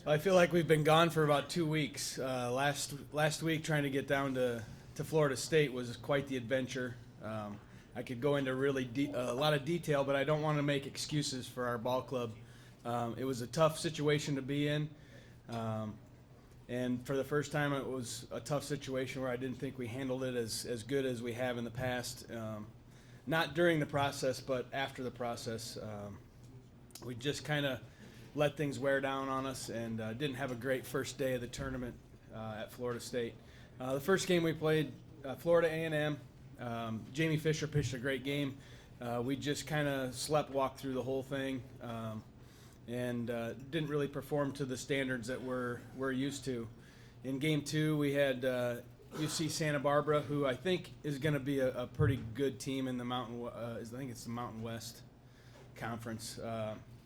I feel like we've been gone for about 2 weeks. Last week, trying to get down to Florida State was quite the adventure. I could go into a lot of detail, but I don't want to make excuses for our ball club. It was a tough situation to be in, and for the first time, it was a tough situation where I didn't think we handled it as good as we have in the past. Not during the process, but after the process, we just kind of let things wear down on us and didn't have a great first day of the tournament at Florida State. The first game we played, Florida A&M. Jamie Fisher pitched a great game. We just kind of walked through the whole thing and didn't really perform to the standards that we're used to. In game two, we had UC Santa Barbara, who I think is going to be a pretty good team in the I think it's the Mountain West Conference.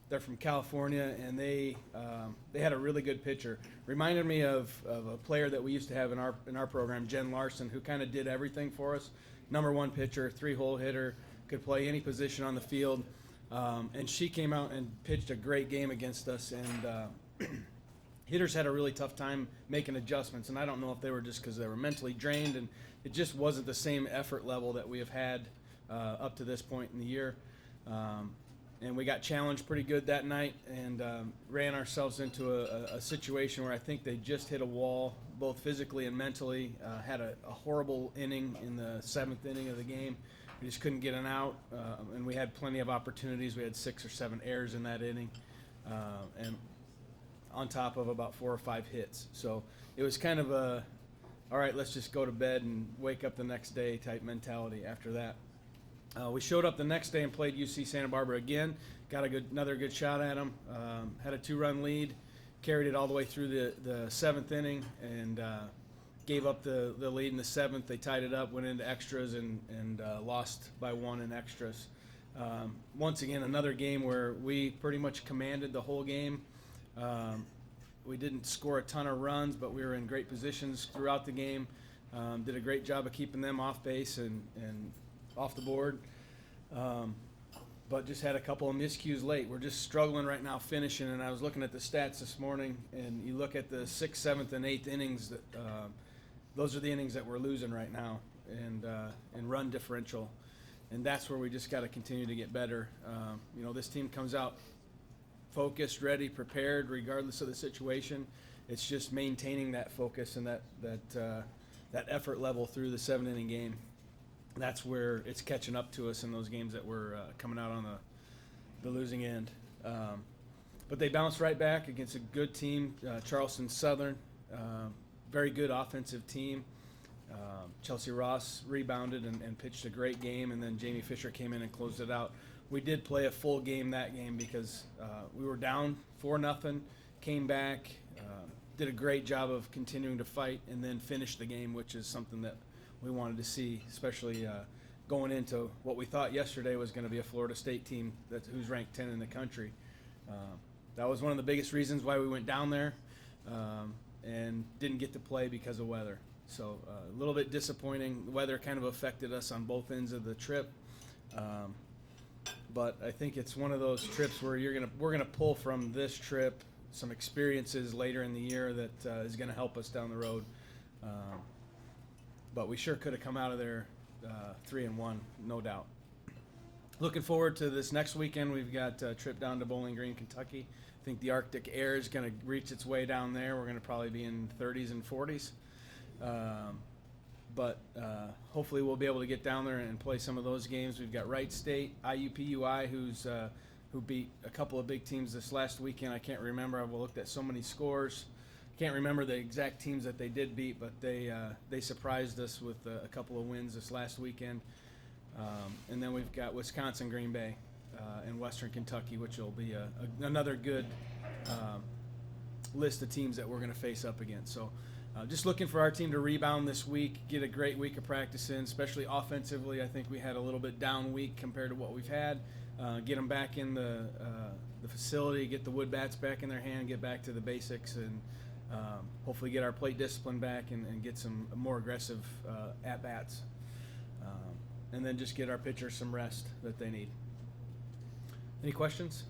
They're from California, and they had a really good pitcher. Reminded me of a player that we used to have in our program, Jen Larson, who kind of did everything for us. Number one pitcher, 3-hole hitter, could play any position on the field. And she came out and pitched a great game against us, and hitters had a really tough time making adjustments. And I don't know if they were just because they were mentally drained, and it just wasn't the same effort level that we have had up to this point in the year. And we got challenged pretty good that night and ran ourselves into a situation where I think they just hit a wall, both physically and mentally. Had a horrible inning in the 7th inning of the game. We just couldn't get an out, and we had plenty of opportunities. We had 6 or 7 errors in that inning, and on top of about 4 or 5 hits. So it was kind of all right, let's just go to bed and wake up the next day type mentality after that. We showed up the next day and played UC Santa Barbara again. Got another good shot at them. Had a 2-run lead, carried it all the way through the 7th inning, and gave up the lead in the 7th. They tied it up, went into extras, and lost by 1 in extras. Once again, another game where we pretty much commanded the whole game. We didn't score a ton of runs, but we were in great positions throughout the game. Did a great job of keeping them off base and off the board, but just had a couple of miscues late. We're just struggling right now finishing, and I was looking at the stats this morning, and you look at the 6th, 7th, and 8th innings, those are the innings that we're losing right now, and run differential, and that's where we just got to continue to get better. This team comes out focused, ready, prepared, regardless of the situation. It's just maintaining that focus and that effort level through the 7-inning game. That's where it's catching up to us in those games that we're coming out on the losing end. But they bounced right back against a good team, Charleston Southern, very good offensive team. Chelsea Ross rebounded and pitched a great game, and then Jamie Fisher came in and closed it out. We did play a full game that game because we were down 4-0, came back, did a great job of continuing to fight, and then finished the game, which is something that we wanted to see, especially going into what we thought yesterday was going to be a Florida State team who's ranked 10 in the country. That was one of the biggest reasons why we went down there and didn't get to play because of weather. So a little bit disappointing. The weather kind of affected us on both ends of the trip. But I think it's one of those trips where we're gonna pull from this trip some experiences later in the year that is going to help us down the road. But we sure could have come out of there 3-1, no doubt. Looking forward to this next weekend. We've got a trip down to Bowling Green, Kentucky. I think the Arctic air is going to reach its way down there. We're going to probably be in 30s and 40s. But hopefully we'll be able to get down there and play some of those games. We've got Wright State, IUPUI, who beat a couple of big teams this last weekend. I can't remember. I've looked at so many scores. Can't remember the exact teams that they did beat, but they surprised us with a couple of wins this last weekend. And then we've got Wisconsin, Green Bay, and Western Kentucky, which will be another good list of teams that we're going to face up against. So just looking for our team to rebound this week, get a great week of practice in, especially offensively. I think we had a little bit down week compared to what we've had. Get them back in the facility, get the wood bats back in their hand, get back to the basics, and hopefully get our plate discipline back and get some more aggressive at-bats. And then just get our pitchers some rest that they need. Any questions?